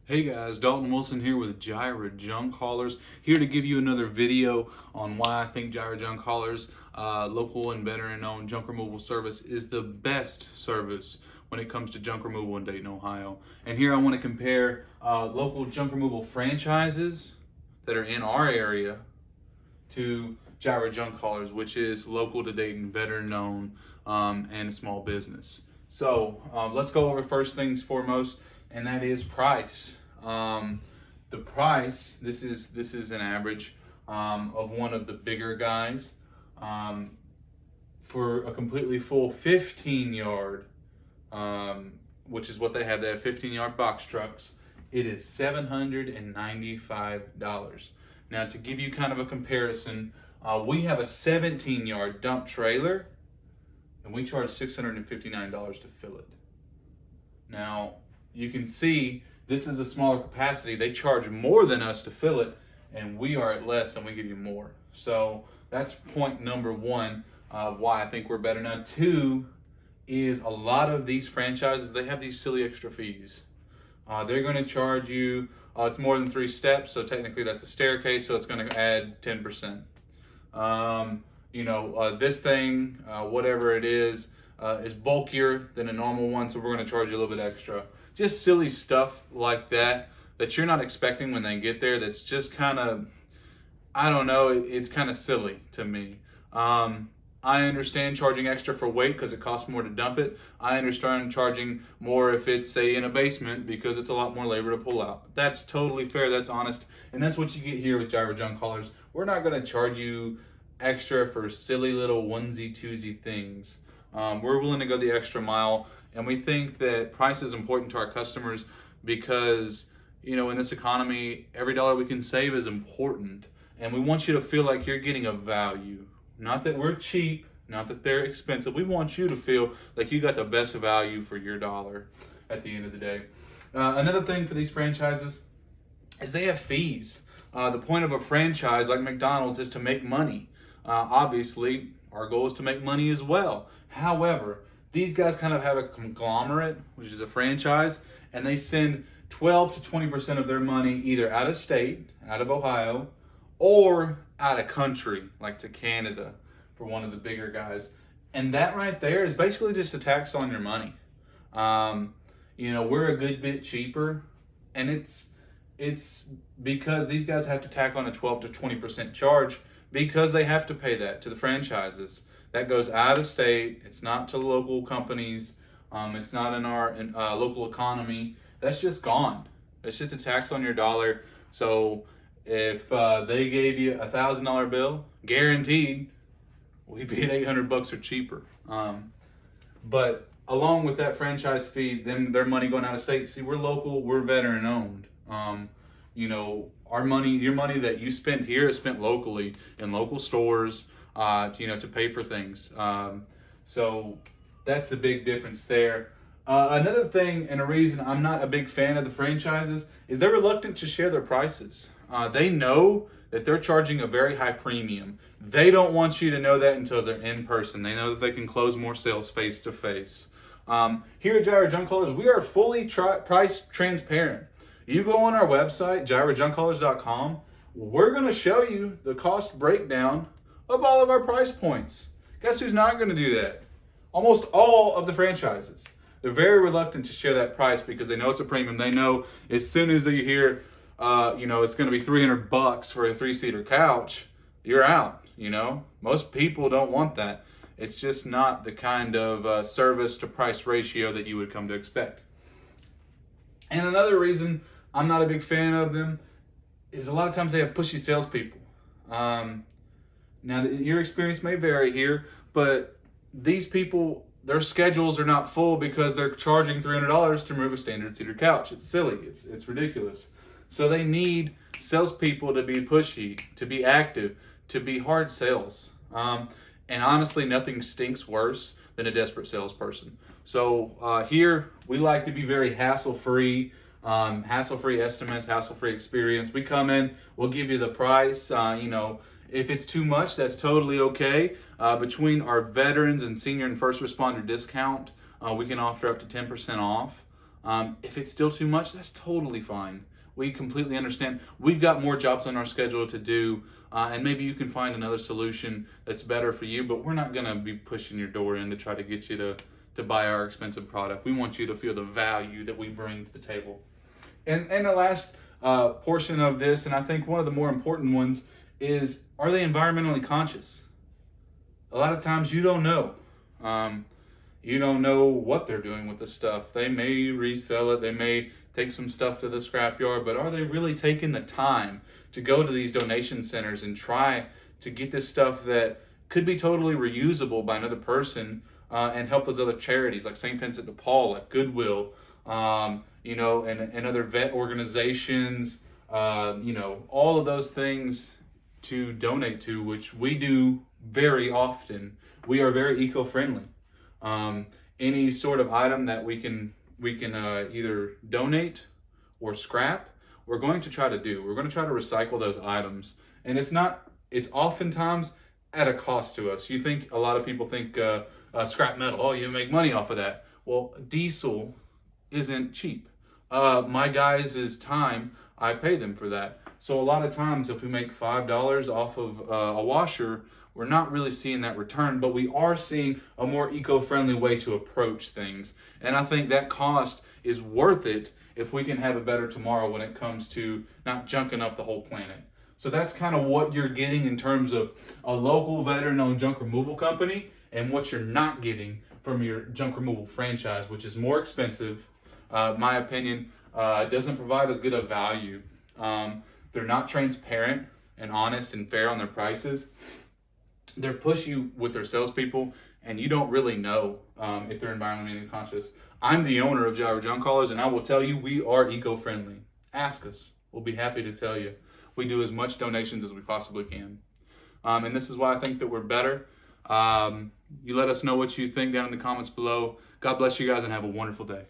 Hey guys, Dalton Wilson here with Gyra Junk Haulers, here to give you another video on why I think Gyra Junk Haulers, local and veteran-owned junk removal service, is the best service when it comes to junk removal in Dayton, Ohio. And here I want to compare local junk removal franchises that are in our area to Gyra Junk Haulers, which is local to Dayton, veteran-owned, and a small business. So let's go over first things foremost, and that is price. The price, this is an average of one of the bigger guys. For a completely full 15-yard, which is what they have. They have 15-yard box trucks. It is $795. Now, to give you kind of a comparison, we have a 17-yard dump trailer, and we charge $659 to fill it. Now, you can see this is a smaller capacity. They charge more than us to fill it, and we are at less and we give you more. So that's point number one, why I think we're better. Now, two is a lot of these franchises, they have these silly extra fees. They're going to charge you, it's more than 3 steps, so technically that's a staircase, so it's going to add 10%. This thing, whatever it is bulkier than a normal one, so we're going to charge you a little bit extra. Just silly stuff like that you're not expecting when they get there. That's just kind of, I don't know, it's kind of silly to me. I understand charging extra for weight because it costs more to dump it. I understand charging more if it's, say, in a basement because it's a lot more labor to pull out. That's totally fair, that's honest, and that's what you get here with Gyra Junk Haulers. We're not going to charge you extra for silly little onesie-twosie things. We're willing to go the extra mile, and we think that price is important to our customers because, in this economy, every dollar we can save is important, and we want you to feel like you're getting a value. Not that we're cheap, not that they're expensive. We want you to feel like you got the best value for your dollar at the end of the day. Another thing for these franchises is they have fees. The point of a franchise like McDonald's is to make money. Obviously, our goal is to make money as well. However, these guys kind of have a conglomerate, which is a franchise, and they send 12 to 20% of their money either out of state, out of Ohio, or out of country, like to Canada for one of the bigger guys. And that right there is basically just a tax on your money. We're a good bit cheaper, and it's because these guys have to tack on a 12 to 20% charge because they have to pay that to the franchises. That goes out of state. It's not to local companies. It's not in our local economy. That's just gone. It's just a tax on your dollar. So if they gave you $1,000 bill, guaranteed, we'd be at $800 or cheaper. But along with that franchise fee, then their money going out of state. See, we're local. We're veteran owned. Our money, your money that you spend here is spent locally in local stores. To pay for things. So that's the big difference there. Another thing and a reason I'm not a big fan of the franchises is they're reluctant to share their prices. They know that they're charging a very high premium. They don't want you to know that until they're in person. They know that they can close more sales face to face. Here at Gyra Junk Haulers, we are fully price transparent. You go on our website, gyrajunkhaulers.com, we're going to show you the cost breakdown of all of our price points. Guess who's not going to do that? Almost all of the franchises. They're very reluctant to share that price because they know it's a premium. They know as soon as they hear, it's going to be $300 for a 3-seater couch, you're out. Most people don't want that. It's just not the kind of service to price ratio that you would come to expect. And another reason I'm not a big fan of them is a lot of times they have pushy salespeople. Now, your experience may vary here, but these people, their schedules are not full because they're charging $300 to remove a standard cedar couch. It's silly. It's ridiculous. So they need salespeople to be pushy, to be active, to be hard sales. And honestly, nothing stinks worse than a desperate salesperson. So here, we like to be very hassle-free. Hassle-free estimates, hassle-free experience. We come in, we'll give you the price, If it's too much, that's totally okay. Between our veterans and senior and first responder discount, we can offer up to 10% off. If it's still too much, that's totally fine. We completely understand. We've got more jobs on our schedule to do, and maybe you can find another solution that's better for you, but we're not going to be pushing your door in to try to get you to buy our expensive product. We want you to feel the value that we bring to the table. And the last portion of this, and I think one of the more important ones, is, are they environmentally conscious? A lot of times you don't know. You don't know what they're doing with the stuff. They may resell it. They may take some stuff to the scrapyard, but are they really taking the time to go to these donation centers and try to get this stuff that could be totally reusable by another person and help those other charities like St. Vincent de Paul, like Goodwill, and other vet organizations, all of those things to donate to, which we do very often. We are very eco-friendly. Any sort of item that we can either donate or scrap, we're going to try to do. We're going to try to recycle those items, and it's oftentimes at a cost to us. A lot of people think scrap metal, oh, you make money off of that. Well, diesel isn't cheap. My guys' time, I pay them for that. So a lot of times if we make $5 off of a washer, we're not really seeing that return, but we are seeing a more eco-friendly way to approach things. And I think that cost is worth it if we can have a better tomorrow when it comes to not junking up the whole planet. So that's kind of what you're getting in terms of a local veteran-owned junk removal company and what you're not getting from your junk removal franchise, which is more expensive. My opinion, doesn't provide as good a value. They're not transparent and honest and fair on their prices. They're pushy with their salespeople, and you don't really know if they're environmentally conscious. I'm the owner of Gyro Junk Haulers, and I will tell you we are eco-friendly. Ask us. We'll be happy to tell you. We do as much donations as we possibly can. And this is why I think that we're better. You let us know what you think down in the comments below. God bless you guys and have a wonderful day.